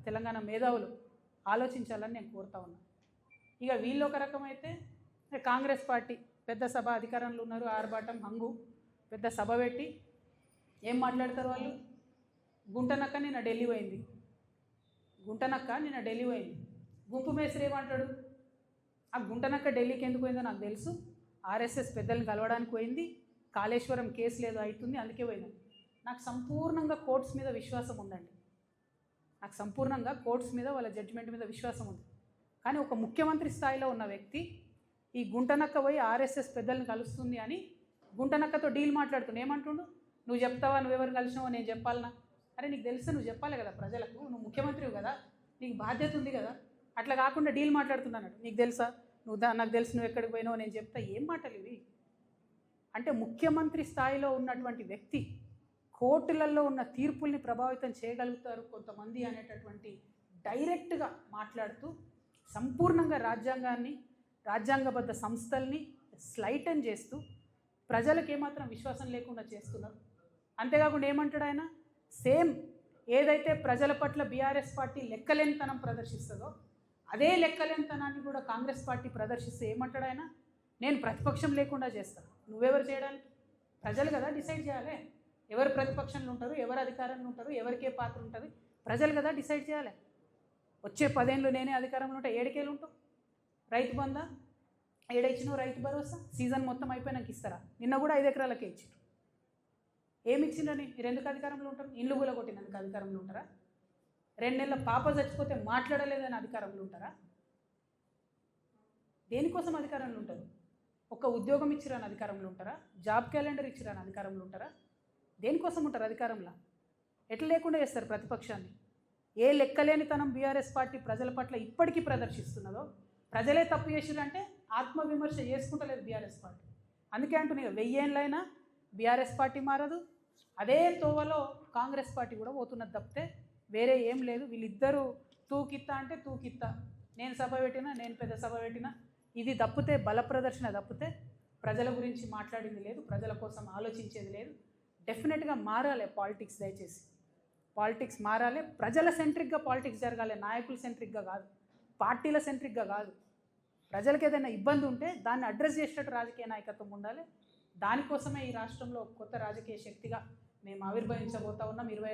తెలంగాణ మేధావులు ఆలోచించాలని నేను కోరుతా ఉన్నా. ఇక వీళ్ళు ఒక రకమైతే కాంగ్రెస్ పార్టీ పెద్ద సభ అధికారంలో ఉన్నారు, ఆర్భాటం హంగు పెద్ద సభ పెట్టి ఏం మాట్లాడతారు వాళ్ళు? గుంటనక్క నిన్న ఢిల్లీ పోయింది, గుంటనక్క నిన్న ఢిల్లీ పోయింది. గుంపు మేస్త్రి ఏమంటాడు? ఆ గుంటనక్క ఢిల్లీకి ఎందుకు పోయిందో నాకు తెలుసు, ఆర్ఎస్ఎస్ పెద్దల్ని కలవడానికి పోయింది, కాళేశ్వరం కేసు లేదో అవుతుంది అందుకే పోయింది. నాకు సంపూర్ణంగా కోర్ట్స్ మీద విశ్వాసం ఉందండి, నాకు సంపూర్ణంగా కోర్ట్స్ మీద వాళ్ళ జడ్జిమెంట్ మీద విశ్వాసం ఉంది. కానీ ఒక ముఖ్యమంత్రి స్థాయిలో ఉన్న వ్యక్తి ఈ గుంటనక్క పోయి ఆర్ఎస్ఎస్ పెద్దల్ని కలుస్తుంది అని గుంటనక్కతో డీల్ మాట్లాడుతుండే ఏమంటుండు? నువ్వు చెప్తావా, నువ్వెవరు కలిసినావో నేను చెప్పాలనా? అరే నీకు తెలుసు, నువ్వు చెప్పాలి కదా ప్రజలకు, నువ్వు ముఖ్యమంత్రివి కదా, నీకు బాధ్యత ఉంది కదా. అట్లా కాకుండా డీల్ మాట్లాడుతున్నాడు. నీకు తెలుసా, నువ్వు నాకు తెలుసు, నువ్వు ఎక్కడికి పోయినావో నేను చెప్తా. ఏం మాటలు ఇవి? అంటే ముఖ్యమంత్రి స్థాయిలో ఉన్నటువంటి వ్యక్తి కోర్టులలో ఉన్న తీర్పుల్ని ప్రభావితం చేయగలుగుతారు కొంతమంది అనేటటువంటి డైరెక్ట్గా మాట్లాడుతూ సంపూర్ణంగా రాజ్యాంగాన్ని, రాజ్యాంగబద్ధ సంస్థల్ని స్లైటన్ చేస్తూ ప్రజలకు ఏమాత్రం విశ్వాసం లేకుండా చేస్తున్నారు. అంతేకాకుండా ఏమంటాడు ఆయన? సేమ్ ఏదైతే ప్రజల పట్ల బీఆర్ఎస్ పార్టీ లెక్కలేనితనం ప్రదర్శిస్తుందో అదే లెక్కలేనితనాన్ని కూడా కాంగ్రెస్ పార్టీ ప్రదర్శిస్తే ఏమంటాడు ఆయన? నేను ప్రతిపక్షం లేకుండా చేస్తాను. నువ్వెవరు చేయడానికి? ప్రజలు కదా డిసైడ్ చేయాలి ఎవరు ప్రతిపక్షంలో ఉంటారు, ఎవరు అధికారంలో ఉంటారు, ఎవరికే పాత్ర ఉంటుంది, ప్రజలు కదా డిసైడ్ చేయాలి. వచ్చే 10 ఏళ్ళు నేనే అధికారంలో ఉంటా, ఏడుకేళ్ళు ఉంటావు. రైతు బంధా ఏడిచ్చినావు, రైతు భరోసా సీజన్ మొత్తం అయిపోయినాక ఇస్తారా? నిన్న కూడా 5 ఎకరాలకే ఇచ్చారు. ఏమి ఇచ్చిందని మీరు ఎందుకు అధికారంలో ఉంటారు? ఇండ్లు కూడా కొట్టినందుకు అధికారంలో ఉంటారా? 2 నెలల పాప చచ్చిపోతే మాట్లాడలేదని అధికారంలో ఉంటారా? దేనికోసం అధికారంలో ఉంటారు? ఒక ఉద్యోగం ఇచ్చిరాని అధికారంలో ఉంటారా? జాబ్ క్యాలెండర్ ఇచ్చిరాని అధికారంలో ఉంటారా? దేనికోసం ఉంటారు అధికారంలో? ఎట్లా లేకుండా చేస్తారు ప్రతిపక్షాన్ని? ఏ లెక్కలేనితనం బీఆర్ఎస్ పార్టీ ప్రజల పట్ల ఇప్పటికీ ప్రదర్శిస్తున్నదో, ప్రజలే తప్పు చేసిరంటే ఆత్మవిమర్శ చేసుకుంటలేదు బీఆర్ఎస్ పార్టీ. అందుకే అంటున్నాయి 1000 ఏళ్ళైనా బీఆర్ఎస్ పార్టీ మారదు, అదే తోవలో కాంగ్రెస్ పార్టీ కూడా పోతున్నది తప్పితే వేరే ఏం లేదు. వీళ్ళిద్దరూ తూకిత్తా అంటే తూకిత్తా, నేను సభ పెట్టినా, నేను పెద్ద సభ పెట్టినా, ఇది తప్పితే బల ప్రదర్శన తప్పితే ప్రజల గురించి మాట్లాడింది లేదు, ప్రజల కోసం ఆలోచించేది లేదు. డెఫినెట్గా మారాలి పాలిటిక్స్, దయచేసి పాలిటిక్స్ మారాలి. ప్రజల సెంట్రిక్గా పాలిటిక్స్ జరగాలి, నాయకుల సెంట్రిక్గా కాదు, పార్టీల సెంట్రిక్గా కాదు. ప్రజలకు ఏదైనా ఇబ్బంది ఉంటే దాన్ని అడ్రస్ చేసేటట్టు రాజకీయ నాయకత్వం ఉండాలి. దానికోసమే ఈ రాష్ట్రంలో కొత్త రాజకీయ శక్తిగా మేము ఆవిర్భవించబోతా ఉన్నాం.